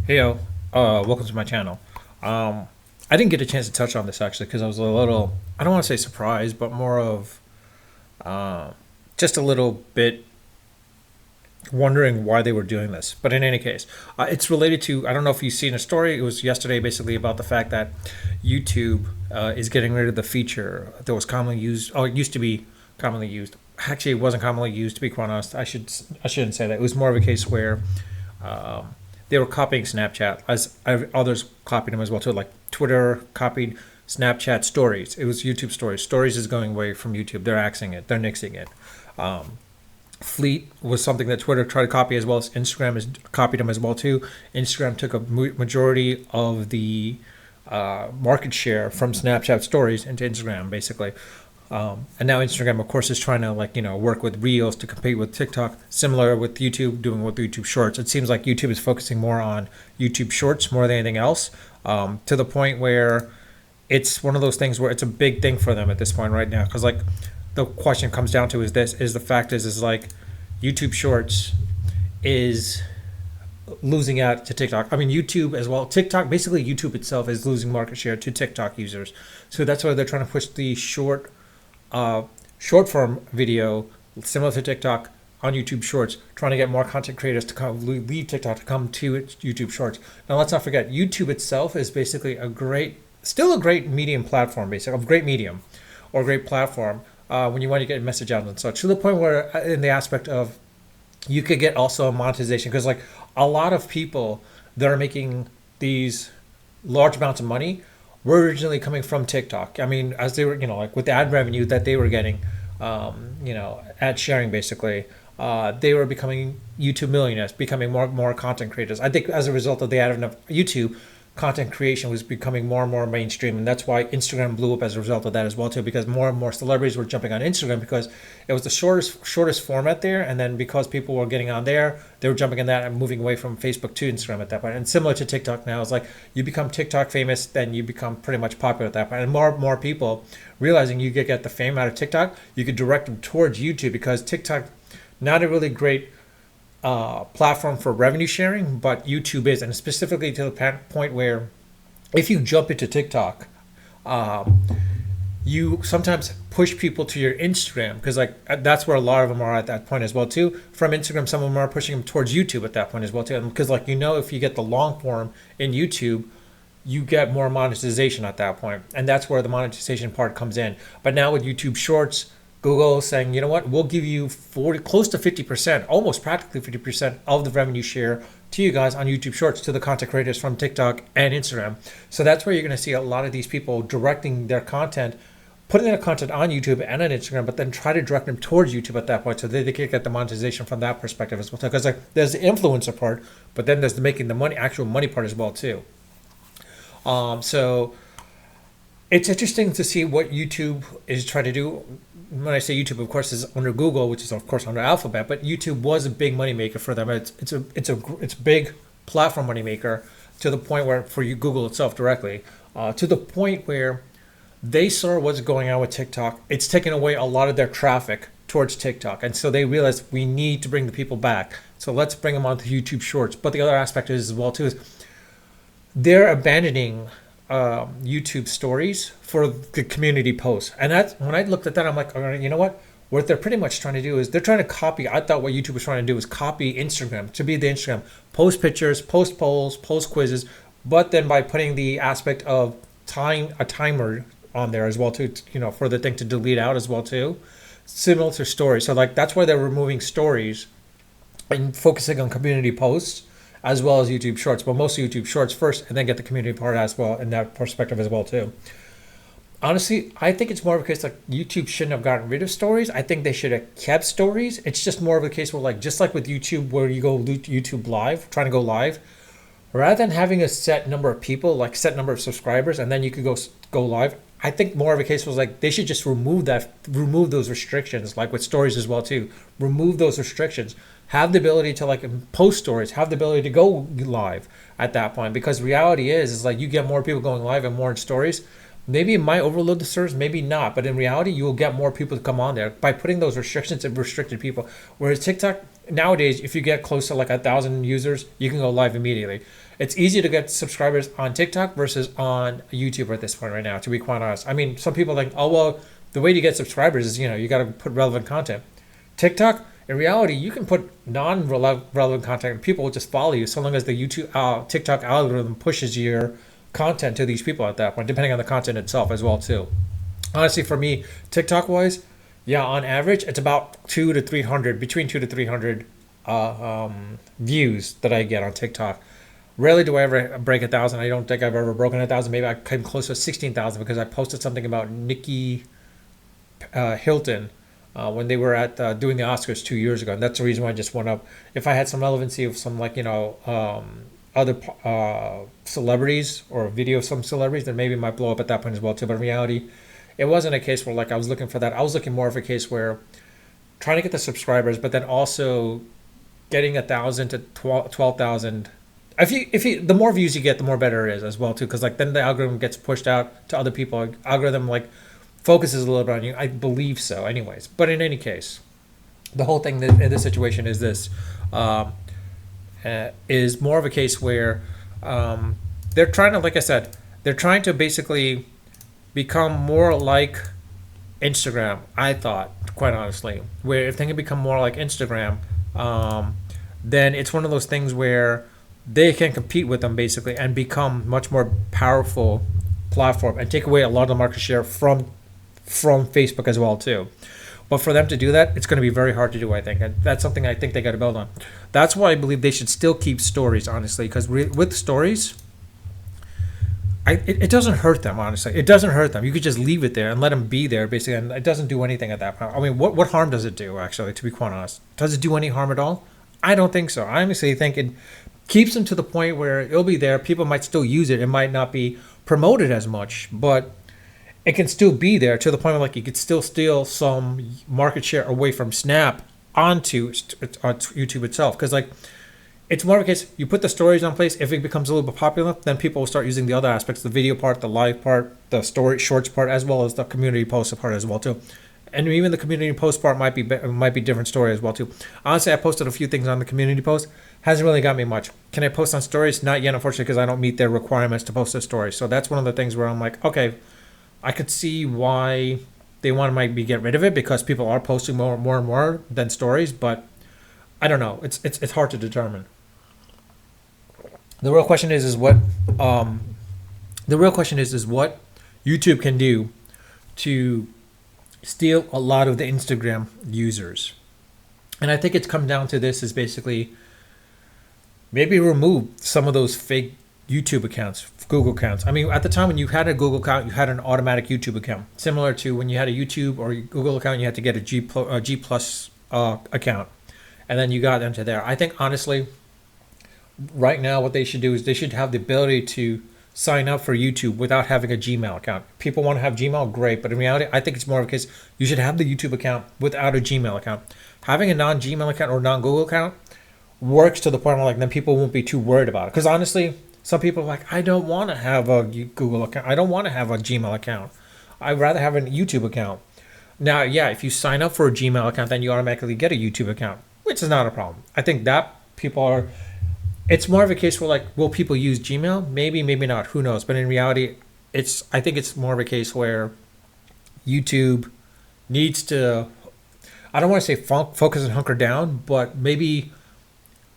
Hey yo, welcome to my channel. Um, I didn't get a chance to touch on this actually because I was a little, I don't want to say surprised, but more of just a little bit wondering why they were doing this. But in any case, it's related to, I don't know if you've seen a story, it was yesterday basically about the fact that YouTube is getting rid of the feature that was commonly used, oh, it used to be commonly used. Actually, it wasn't commonly used, to be quite honest. I shouldn't say that. It was more of a case where they were copying Snapchat, as others copied them as well too. Like Twitter copied Snapchat stories. It was YouTube stories. Stories is going away from YouTube. They're axing it. They're nixing it. Fleet was something that Twitter tried to copy as well as Instagram has copied them as well too. Instagram took a majority of the market share from Snapchat stories into Instagram basically. And now Instagram, of course, is trying to work with Reels to compete with TikTok. Similar with YouTube, doing with YouTube Shorts. It seems like YouTube is focusing more on YouTube Shorts more than anything else, to the point where it's one of those things where it's a big thing for them at this point right now. Because like the question comes down to is the fact is like YouTube Shorts is losing out to TikTok. I mean, YouTube as well. TikTok, basically, YouTube itself is losing market share to TikTok users. So that's why they're trying to push the short form video, similar to TikTok, on YouTube Shorts, trying to get more content creators to come leave TikTok to come to YouTube Shorts. Now, let's not forget, YouTube itself is basically still a great medium platform, basically, a great medium or great platform when you want to get a message out and such. To the point where, in the aspect of, you could get also a monetization, because like a lot of people that are making these large amounts of money were originally coming from TikTok. I mean, as they were, like with the ad revenue that they were getting, ad sharing basically, they were becoming YouTube millionaires, becoming more content creators. I think as a result of the advent of YouTube, content creation was becoming more and more mainstream, and that's why Instagram blew up as a result of that as well too, because more and more celebrities were jumping on Instagram because it was the shortest format there, and then because people were getting on there, they were jumping in that and moving away from Facebook to Instagram at that point. And similar to TikTok now, it's like you become TikTok famous, then you become pretty much popular at that point, and more people realizing you could get the fame out of TikTok, you could direct them towards YouTube, because TikTok, not a really great platform for revenue sharing, but YouTube is, and specifically to the point where if you jump into TikTok, you sometimes push people to your Instagram, because like that's where a lot of them are at that point as well too. From Instagram, some of them are pushing them towards YouTube at that point as well too, because like if you get the long form in YouTube, you get more monetization at that point, and that's where the monetization part comes in. But now with YouTube Shorts, Google is saying, you know what, we'll give you close to 50%, almost practically 50% of the revenue share to you guys on YouTube Shorts, to the content creators from TikTok and Instagram. So that's where you're going to see a lot of these people directing their content, putting their content on YouTube and on Instagram, but then try to direct them towards YouTube at that point, so they can get the monetization from that perspective as well. Because like there's the influencer part, but then there's the making the money, actual money part as well too. So it's interesting to see what YouTube is trying to do. When I say YouTube, of course, is under Google, which is of course under Alphabet, but YouTube was a big moneymaker for them. It's a big platform moneymaker, to the point where, for you, Google itself directly, to the point where they saw what's going on with TikTok. It's taken away a lot of their traffic towards TikTok, and so they realized we need to bring the people back. So let's bring them onto YouTube Shorts. But the other aspect is as well too is they're abandoning YouTube stories for the community posts. And that's when I looked at that, I'm like, you know what they're pretty much trying to do is they're trying to copy. I thought what YouTube was trying to do was copy Instagram, to be the Instagram, post pictures, post polls, post quizzes, but then by putting the aspect of a timer on there as well too, for the thing to delete out as well too, similar to stories. So like that's why they're removing stories and focusing on community posts as well as YouTube Shorts, but mostly YouTube Shorts first, and then get the community part as well in that perspective as well too. Honestly, I think it's more of a case like YouTube shouldn't have gotten rid of stories. I think they should have kept stories. It's just more of a case where, like, just like with YouTube, where you go YouTube live, trying to go live, rather than having a set number of people, like set number of subscribers, and then you could go live. I think more of a case was like they should just remove those restrictions, like with stories as well too. Remove those restrictions. Have the ability to like post stories. Have the ability to go live at that point, because reality is like you get more people going live and more in stories. Maybe it might overload the servers, maybe not, but in reality, you will get more people to come on there by putting those restrictions and restricted people. Whereas TikTok, nowadays, if you get close to like 1,000 users, you can go live immediately. It's easier to get subscribers on TikTok versus on YouTube at this point right now, to be quite honest. I mean, some people are like, oh, well, the way to get subscribers is, you got to put relevant content. TikTok, in reality, you can put non-relevant content and people will just follow you so long as the TikTok algorithm pushes your content to these people at that point, depending on the content itself as well too. Honestly, for me, TikTok wise, yeah, on average, it's about 2 to 300, between 2 to 300 views that I get on TikTok. Rarely do I ever break 1,000. I don't think I've ever broken 1,000. Maybe I came close to 16,000 because I posted something about Nikki Hilton when they were at doing the Oscars 2 years ago, and that's the reason why I just went up. If I had some relevancy of some like other celebrities or a video of some celebrities, then maybe it might blow up at that point as well too. But in reality, it wasn't a case where like I was looking for that. I was looking more of a case where trying to get the subscribers, but then also getting 1,000 to 12,000. If you the more views you get, the more better it is as well too, because like then the algorithm gets pushed out to other people. Algorithm like focuses a little bit on you. I believe so, anyways. But in any case, the whole thing in this situation is this is more of a case where they're trying to, like I said, they're trying to basically become more like Instagram. I thought, quite honestly, where if they can become more like Instagram, then it's one of those things where they can compete with them basically and become much more powerful platform and take away a lot of the market share from Facebook as well too. But for them to do that, it's going to be very hard to do, I think. And that's something I think they got to build on. That's why I believe they should still keep stories, honestly, because with stories, it doesn't hurt them, honestly. It doesn't hurt them. You could just leave it there and let them be there, basically, and it doesn't do anything at that point. I mean, what harm does it do, actually, to be quite honest? Does it do any harm at all? I don't think so. I honestly think it keeps them to the point where it'll be there. People might still use it. It might not be promoted as much, but it can still be there to the point where like you could still steal some market share away from Snap onto YouTube itself. Because like it's more of a case you put the stories on place. If it becomes a little bit popular, then people will start using the other aspects: the video part, the live part, the story shorts part, as well as the community post part as well too. And even the community post part might be different story as well too. Honestly, I posted a few things on the community post. Hasn't really got me much. Can I post on stories? Not yet, unfortunately, because I don't meet their requirements to post a story. So that's one of the things where I'm like, okay, I could see why they want to maybe get rid of it because people are posting more and more than stories, but I don't know. It's hard to determine. The real question is what what YouTube can do to steal a lot of the Instagram users. And I think it's come down to this is basically maybe remove some of those fake YouTube accounts, Google accounts. I mean, at the time when you had a Google account, you had an automatic YouTube account. Similar to when you had a YouTube or Google account, you had to get a G Plus account. And then you got into there. I think, honestly, right now what they should do is they should have the ability to sign up for YouTube without having a Gmail account. People want to have Gmail, great. But in reality, I think it's more of a case you should have the YouTube account without a Gmail account. Having a non-Gmail account or non-Google account works to the point where like then people won't be too worried about it. Because honestly, some people are like, I don't want to have a Google account. I don't want to have a Gmail account. I'd rather have a YouTube account. Now, yeah, if you sign up for a Gmail account, then you automatically get a YouTube account, which is not a problem. I think that people are, it's more of a case where like, will people use Gmail? Maybe, maybe not. Who knows? But in reality, I think it's more of a case where YouTube needs to, I don't want to say focus and hunker down, but maybe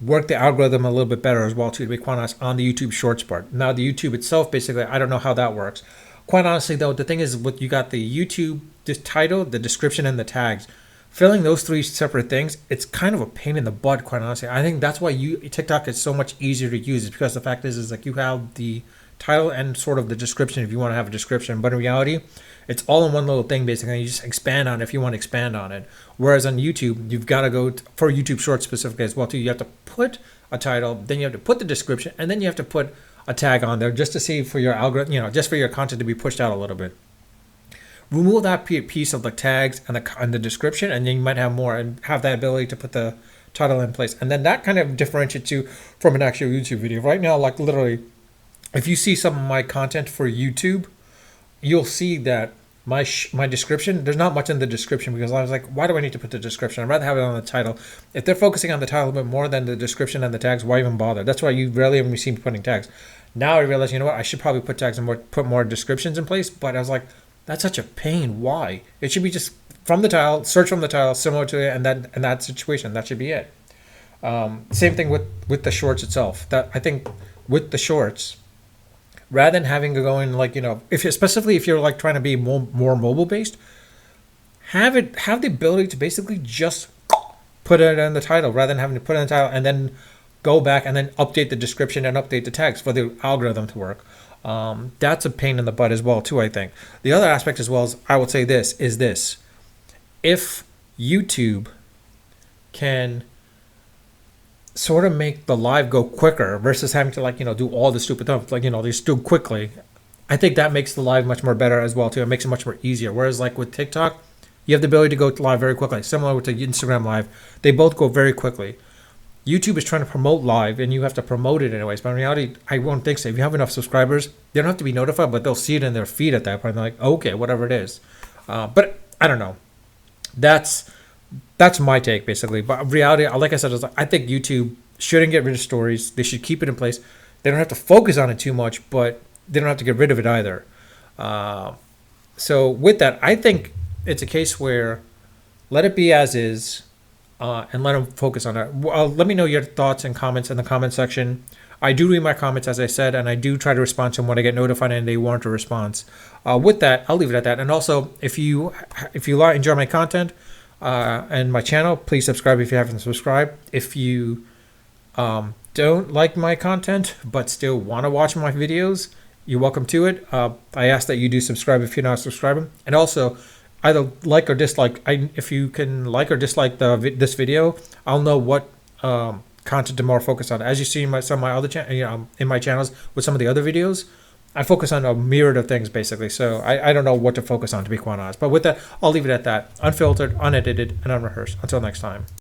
work the algorithm a little bit better as well too, to be quite honest, on the YouTube Shorts part. Now the YouTube itself, basically, I don't know how that works. Quite honestly though, the thing is what you got the YouTube title, the description, and the tags. Filling those three separate things, it's kind of a pain in the butt, quite honestly. I think that's why TikTok is so much easier to use, is because the fact is like you have the title and sort of the description if you want to have a description, but in reality, it's all in one little thing basically. You just expand on it if you want to expand on it. Whereas on YouTube, you've got to go for YouTube Shorts specifically as well too. You have to put a title, then you have to put the description, and then you have to put a tag on there just to see for your algorithm, just for your content to be pushed out a little bit. Remove that piece of the tags and the description, and then you might have more and have that ability to put the title in place. And then that kind of differentiates you from an actual YouTube video. Right now, like literally, if you see some of my content for YouTube, you'll see that my description, there's not much in the description because I was like, why do I need to put the description? I'd rather have it on the title. If they're focusing on the title a bit more than the description and the tags, why even bother? That's why you rarely ever see me putting tags. Now I realize, you know what, I should probably put tags and put more descriptions in place. But I was like, that's such a pain. Why? It should be just from the title, search from the title, similar to it, and then in that situation, that should be it. Same thing with the shorts itself. That I think with the shorts, rather than having to go in like, if especially if you're like trying to be more mobile based, have the ability to basically just put it in the title rather than having to put it in the title and then go back and then update the description and update the tags for the algorithm to work. That's a pain in the butt as well too, I think. The other aspect as well is, I would say this is this: if YouTube can sort of make the live go quicker versus having to do all the stupid stuff, just do quickly, I think that makes the live much more better as well too. It makes it much more easier. Whereas like with TikTok, you have the ability to go live very quickly, similar to Instagram live. They both go very quickly. YouTube is trying to promote live and you have to promote it anyways, but in reality, I won't think so. If you have enough subscribers, they don't have to be notified, but they'll see it in their feed at that point. They're like, okay, whatever it is. But I don't know. That's my take basically. But reality, like I said, is I think YouTube shouldn't get rid of stories. They should keep it in place. They don't have to focus on it too much, but they don't have to get rid of it either. So with that, I think it's a case where let it be as is, and let them focus on it. Well, let me know your thoughts and comments in the comment section. I do read my comments, as I said, and I do try to respond to them when I get notified and they warrant a response. With that, I'll leave it at that. And also, if you enjoy my content and my channel, please subscribe if you haven't subscribed. If you don't like my content but still want to watch my videos, you're welcome to it. I ask that you do subscribe if you're not subscribing. And also, either like or dislike. If you can like or dislike this video, I'll know what content to more focus on. As you see in some of my other in my channels with some of the other videos, I focus on a myriad of things basically. So I don't know what to focus on, to be quite honest. But with that, I'll leave it at that. Unfiltered, unedited, and unrehearsed. Until next time.